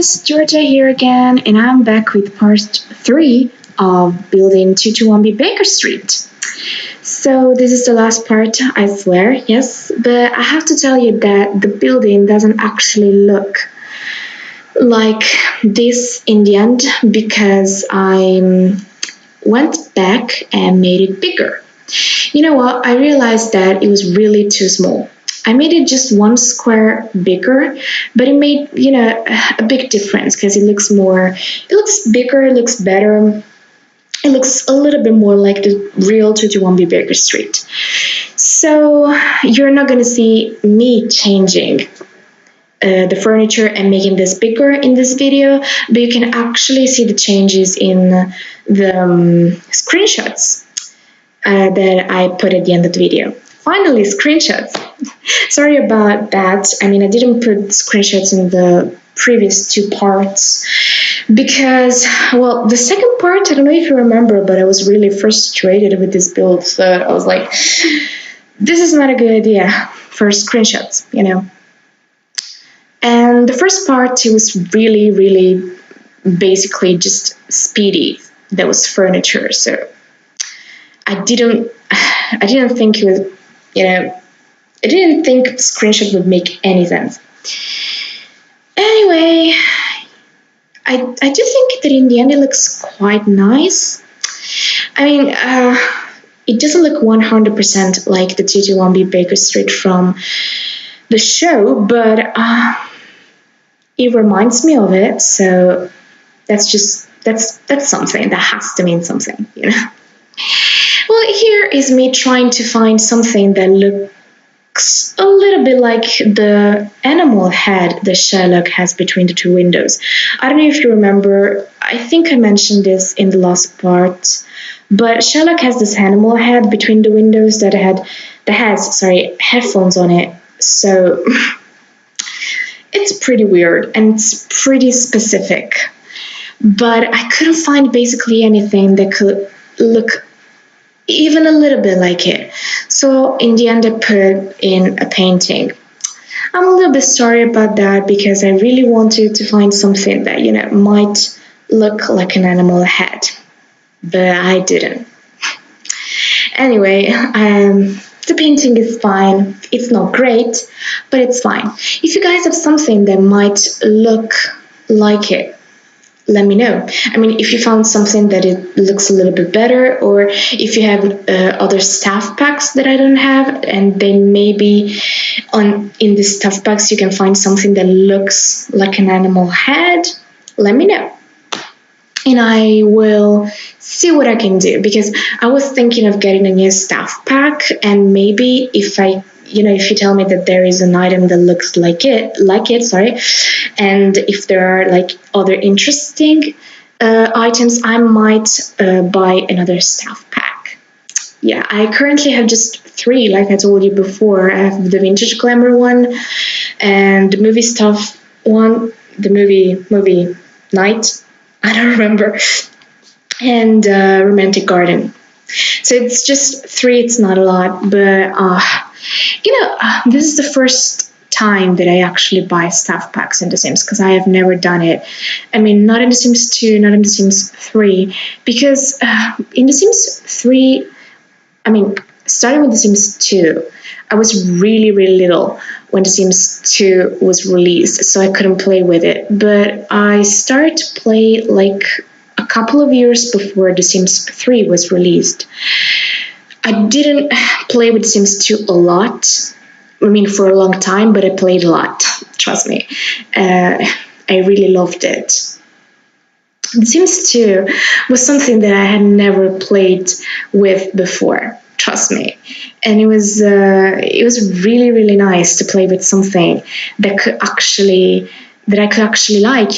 guys, Georgia here again, and I'm back with part 3 of building 221B Baker Street. So this is the last part, I swear, yes, but I have to tell you that the building doesn't actually look like this in the end because I went back and made it bigger. You know what, I realized that it was really too small. I made it just 1 square bigger, but it made, a big difference because it looks bigger, it looks better. It looks a little bit more like the real 221B Baker Street. So you're not going to see me changing the furniture and making this bigger in this video, but you can actually see the changes in the screenshots that I put at the end of the video. Finally, screenshots. Sorry about that. I didn't put screenshots in the previous 2 parts because, well, the second part, I don't know if you remember, but I was really frustrated with this build, so I was like, this is not a good idea for screenshots, And the first part, it was really basically just speedy. That was furniture, so I didn't think it was, I didn't think screenshot would make any sense. Anyway, I do think that in the end it looks quite nice. It doesn't look 100% like the 221B Baker Street from the show, but it reminds me of it, so that's something. That has to mean something, Well, here is me trying to find something that looks a little bit like the animal head that Sherlock has between the 2 windows. I don't know if you remember, I think I mentioned this in the last part, but Sherlock has this animal head between the windows that has headphones on it. So it's pretty weird and it's pretty specific. But I couldn't find basically anything that could look even a little bit like it. So in the end I put in a painting. I'm a little bit sorry about that because I really wanted to find something that, might look like an animal head. But I didn't. Anyway, the painting is fine. It's not great, but it's fine. If you guys have something that might look like it, let me know. If you found something that it looks a little bit better, or if you have other staff packs that I don't have, and then maybe in the staff packs you can find something that looks like an animal head, let me know. And I will see what I can do, because I was thinking of getting a new staff pack, and maybe if you tell me that there is an item that looks like it, and if there are other interesting items, I might buy another staff pack. Yeah, I currently have just 3, like I told you before. I have the vintage glamour one, and the movie stuff one, the movie night, I don't remember, and romantic garden. So it's just 3, it's not a lot, but this is the first time that I actually buy staff packs in The Sims, because I have never done it. Not in The Sims 2, not in The Sims 3, because in The Sims 3, starting with The Sims 2, I was really little when The Sims 2 was released, so I couldn't play with it. But I started to play a couple of years before The Sims 3 was released. I didn't play with The Sims 2 a lot, for a long time, but I played a lot, trust me. I really loved it. The Sims 2 was something that I had never played with before, trust me. And it was really nice to play with something that I could actually like.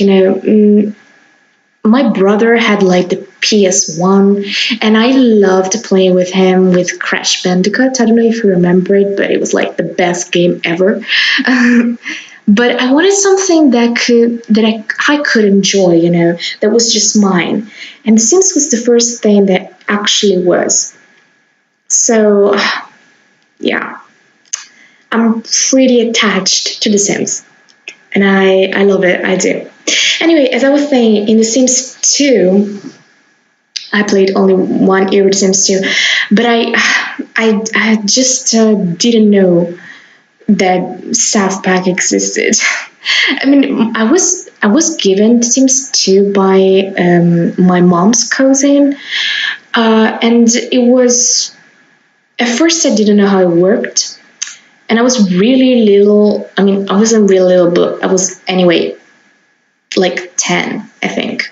My brother had the PS1, and I loved playing with him with Crash Bandicoot. I don't know if you remember it, but it was the best game ever. But I wanted something that I could enjoy, that was just mine. And The Sims was the first thing that actually was. So, yeah, I'm pretty attached to The Sims, and I love it. I do. Anyway, as I was saying, in The Sims 2, I played only one year with Sims 2, but I just didn't know that South Park existed. I mean, I was given Sims 2 by my mom's cousin, and it was, at first I didn't know how it worked, and I was really little. I mean, I wasn't really little, but I was anyway like 10, I think.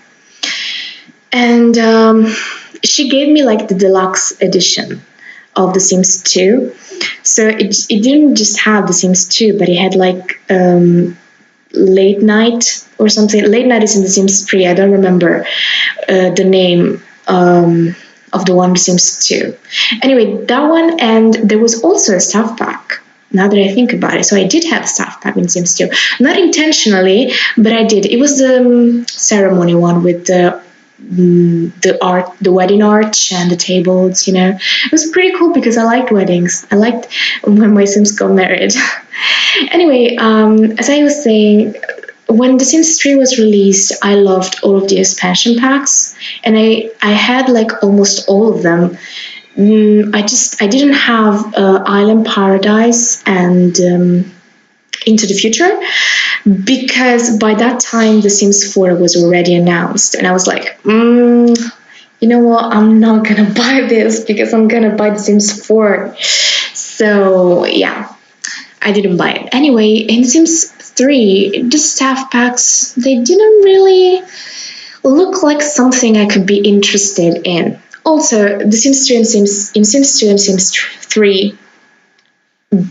And she gave me like the deluxe edition of The Sims 2. So it didn't just have The Sims 2, but it had like late night or something. Late night is in The Sims 3. I don't remember the name of the one The Sims 2. Anyway, that one, and there was also a South Park. Now that I think about it, so I did have South Park in Sims 2. Not intentionally, but I did. It was the ceremony one with the art, the wedding arch and the tables, you know. It was pretty cool because I liked weddings. I liked when my Sims got married. Anyway, as I was saying, when The Sims 3 was released, I loved all of the expansion packs, and I had like almost all of them. I didn't have Island Paradise and Into the Future, because by that time The Sims 4 was already announced, and I was like, you know what, I'm not gonna buy this because I'm gonna buy The Sims 4. So yeah, I didn't buy it. Anyway, in Sims 3, the staff packs, they didn't really look like something I could be interested in. Also, The Sims 2 and Sims 2 and Sims 3,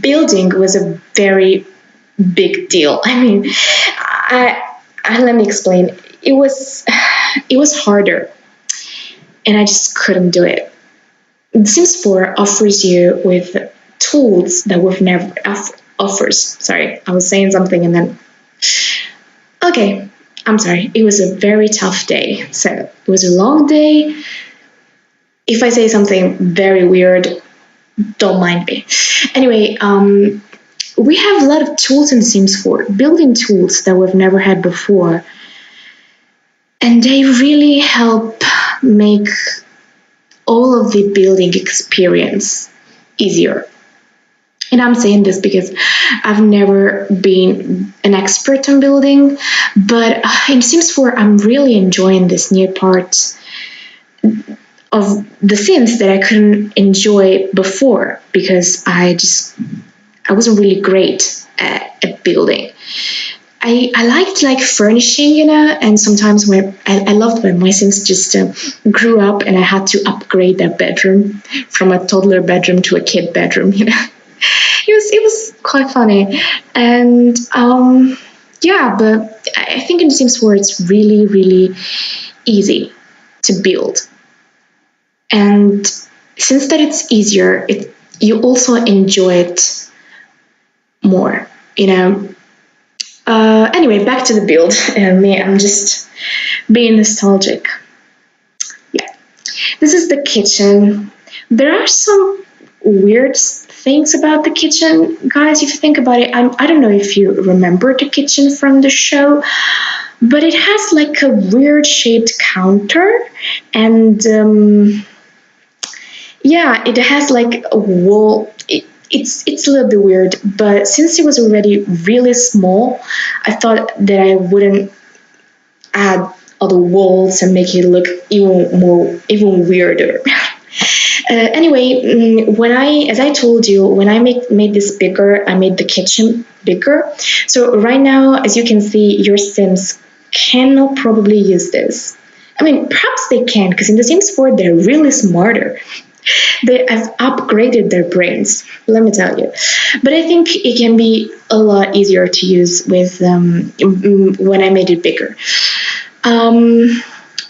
building was a very big deal. I mean, let me explain. It was harder, and I just couldn't do it. The Sims 4 offers you with tools that we've never offers. Sorry, I was saying something and then. Okay, I'm sorry. It was a very tough day. So it was a long day. If I say something very weird, don't mind me. Anyway, we have a lot of tools in The Sims 4, building tools that we've never had before. And they really help make all of the building experience easier. And I'm saying this because I've never been an expert on building, but in Sims 4, I'm really enjoying this new part of The Sims that I couldn't enjoy before because I wasn't really great at building. I liked like furnishing, you know, and sometimes when I loved when my Sims just grew up and I had to upgrade their bedroom from a toddler bedroom to a kid bedroom, you know. It was quite funny. And yeah, but I think in Sims 4 it's really, really easy to build. And since that it's easier, you also enjoy it more, you know. Anyway, back to the build. I'm just being nostalgic. Yeah, this is the kitchen. There are some weird things about the kitchen, guys. If you think about it, I don't know if you remember the kitchen from the show, but it has like a weird shaped counter, and yeah, it has like a wall. It's a little bit weird, but since it was already really small, I thought that I wouldn't add other walls and make it look even weirder. Anyway, as I told you, when I made this bigger, I made the kitchen bigger. So right now, as you can see, your Sims cannot probably use this. I mean, perhaps they can, because in The Sims 4, they're really smarter. They have upgraded their brains, let me tell you. But I think it can be a lot easier to use with when I made it bigger.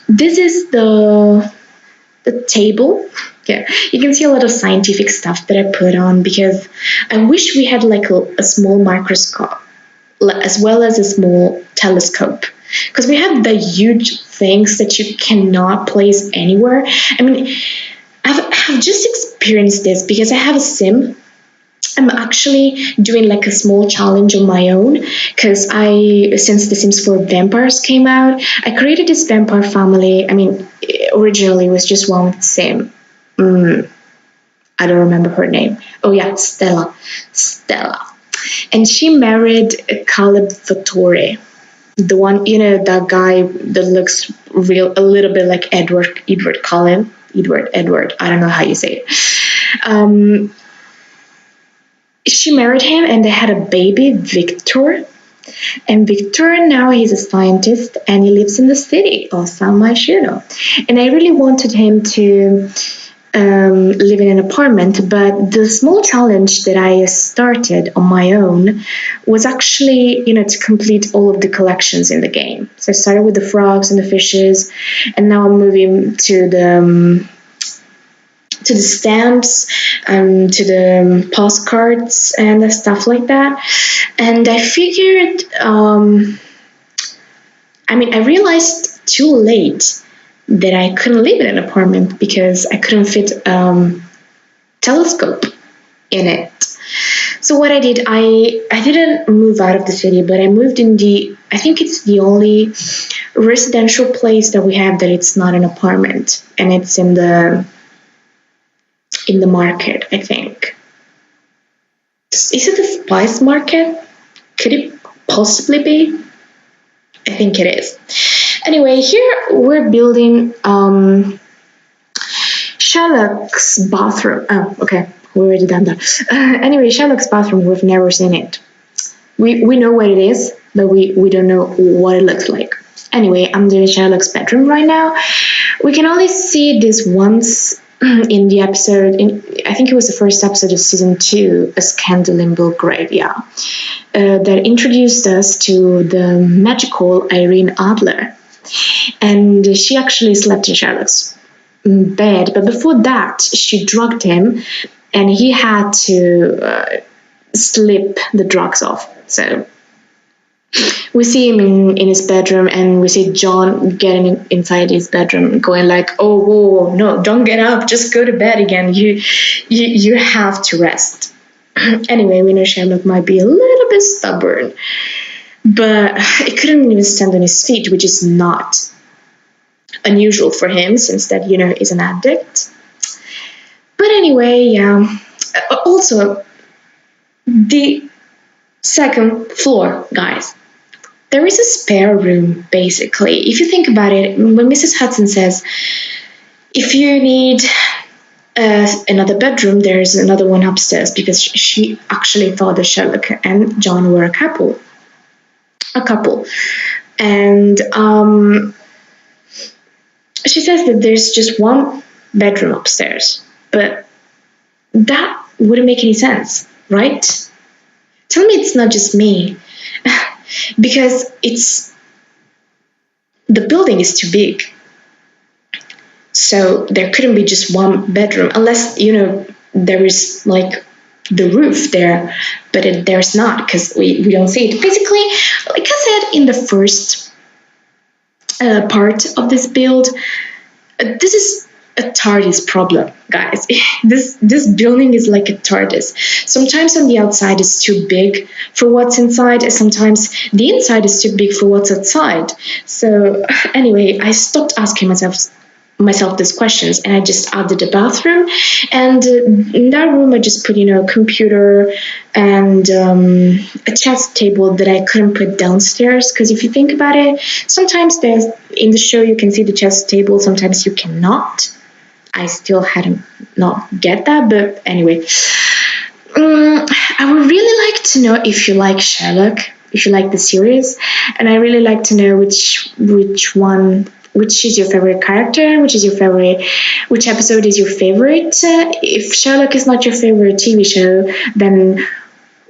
This is the table. Yeah, you can see a lot of scientific stuff that I put on because I wish we had like a small microscope as well as a small telescope, because we have the huge things that you cannot place anywhere. I mean, I've just experienced this because I have a Sim I'm actually doing like a small challenge on my own because since The Sims 4 Vampires came out, I created this vampire family. I mean, originally it was just one sim. I don't remember her name. Oh yeah, Stella. Stella. And she married Caleb Fattore. The one, that guy that looks a little bit like Edward Cullen. Edward. I don't know how you say it. She married him and they had a baby, Victor. And Victor, now he's a scientist and he lives in the city of San Myshuno. And I really wanted him to live in an apartment, but the small challenge that I started on my own was actually, to complete all of the collections in the game. So I started with the frogs and the fishes, and now I'm moving to the stamps, to the postcards and stuff like that. And I figured, I realized too late that I couldn't live in an apartment because I couldn't fit telescope in it. So what I did, I didn't move out of the city, but I moved in I think it's the only residential place that we have that it's not an apartment, and it's in the market, I think. Is it the spice market? Could it possibly be? I think it is. Anyway, here we're building Sherlock's bathroom. Oh, okay, we already done that. Anyway, Sherlock's bathroom, we've never seen it. We know what it is, but we don't know what it looks like. Anyway, I'm doing Sherlock's bedroom right now. We can only see this once in the episode, I think it was the first episode of season 2, A Scandal in Belgravia, that introduced us to the magical Irene Adler. And she actually slept in Sherlock's bed, but before that, she drugged him, and he had to slip the drugs off. So we see him in his bedroom, and we see John getting inside his bedroom, going like, "Oh, whoa, no, don't get up, just go to bed again. You have to rest." Anyway, we know Sherlock might be a little bit stubborn, but he couldn't even stand on his feet, which is not unusual for him, since that he's an addict. But anyway, yeah. Also, the second floor, guys. There is a spare room, basically. If you think about it, when Mrs. Hudson says, if you need another bedroom, there's another one upstairs, because she actually thought that Sherlock and John were a couple. And she says that there's just one bedroom upstairs, but that wouldn't make any sense, right? Tell me it's not just me. Because the building is too big. So there couldn't be just one bedroom, unless, there is like the roof there, but there's not, because we don't see it. Basically, like I said in the first part of this build, this is a TARDIS problem, guys. This building is like a TARDIS. Sometimes on the outside it's too big for what's inside, and sometimes the inside is too big for what's outside. So anyway, I stopped asking myself these questions, and I just added a bathroom, and in that room I just put a computer and a chess table that I couldn't put downstairs, because if you think about it, sometimes in the show you can see the chess table, sometimes you cannot. I still hadn't not get that, but anyway, I would really like to know if you like Sherlock, if you like the series, and I really like to know which is your favorite character, which episode is your favorite. If Sherlock is not your favorite TV show, then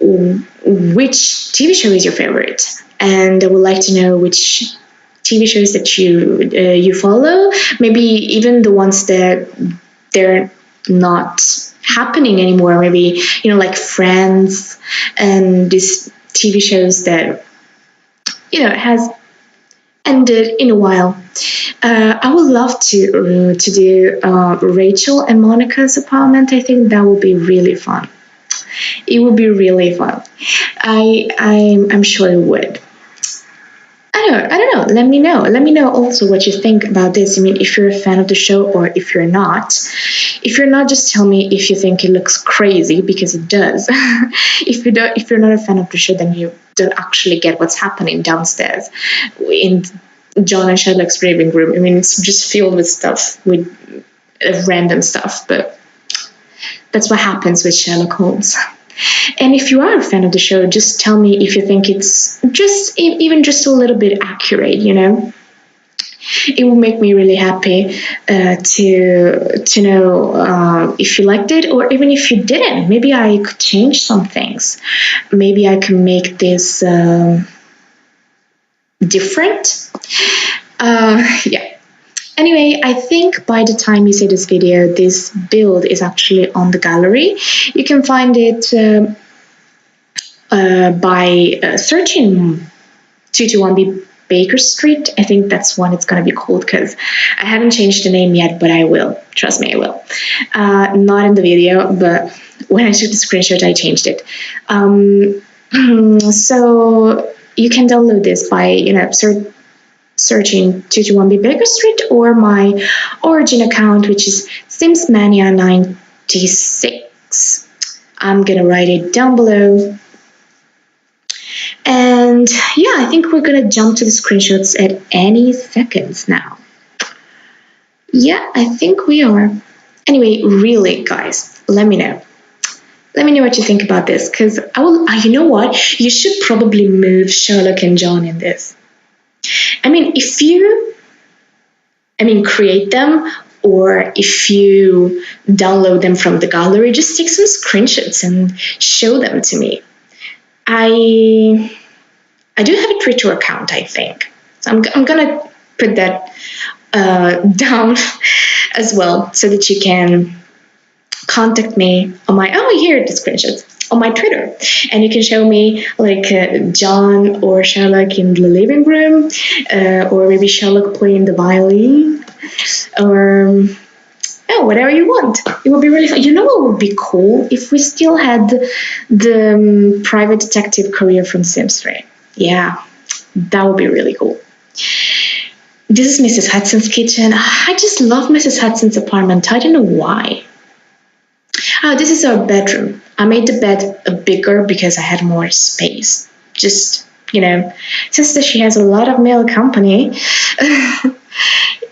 which TV show is your favorite? And I would like to know which TV shows that you follow, maybe even the ones that they're not happening anymore, maybe like Friends and these TV shows that has ended in a while. I would love to do Rachel and Monica's apartment. I think that would be really fun. It would be really fun. I'm sure it would. I don't know. Let me know. Let me know also what you think about this. I mean, if you're a fan of the show or if you're not. If you're not, just tell me if you think it looks crazy, because it does. If you're not a fan of the show, then you don't actually get what's happening downstairs in John and Sherlock's living room. I mean, it's just filled with stuff, with random stuff, but that's what happens with Sherlock Holmes. And if you are a fan of the show, just tell me if you think it's just even just a little bit accurate, you know. It will make me really happy to know if you liked it, or even if you didn't. Maybe I could change some things. Maybe I can make this different. Yeah. Anyway, I think by the time you see this video, this build is actually on the gallery. You can find it by searching 221B Baker Street. I think that's what it's going to be called, because I haven't changed the name yet, but I will. Trust me, I will. Not in the video, but when I took the screenshot, I changed it. So you can download this by, you know, searching 221B Baker Street or my Origin account, which is SimsMania96. I'm gonna write it down below. And yeah, I think we're gonna jump to the screenshots at any seconds now. Yeah, I think we are. Anyway, really, guys, let me know. Let me know what you think about this, because I will. You know what? You should probably move Sherlock and John in this. I mean, if you, create them, or if you download them from the gallery, just take some screenshots and show them to me. I do have a Twitter account, I think. So I'm gonna put that down as well, so that you can contact me on my, here are the screenshots, on my Twitter, and you can show me like John or Sherlock in the living room, or maybe Sherlock playing the violin, or whatever you want. It would be really fun. You know what would be cool? If we still had the private detective career from Sims 3. Yeah, that would be really cool. This is Mrs. Hudson's kitchen. I just love Mrs. Hudson's apartment. I don't know why. Oh, this is our bedroom. I made the bed bigger because I had more space. Just, you know, since she has a lot of male company.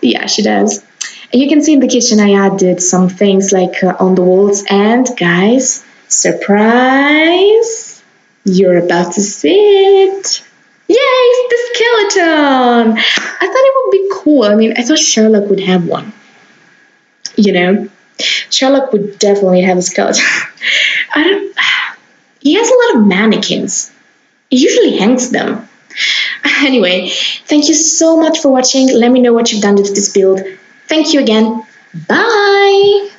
Yeah, she does. And you can see in the kitchen I added some things like on the walls. And guys, surprise! You're about to see it. Yay, it's the skeleton! I thought it would be cool. I mean, I thought Sherlock would have one. You know? Sherlock would definitely have a skeleton. He has a lot of mannequins. He usually hangs them. Anyway, thank you so much for watching. Let me know what you've done with this build. Thank you again. Bye!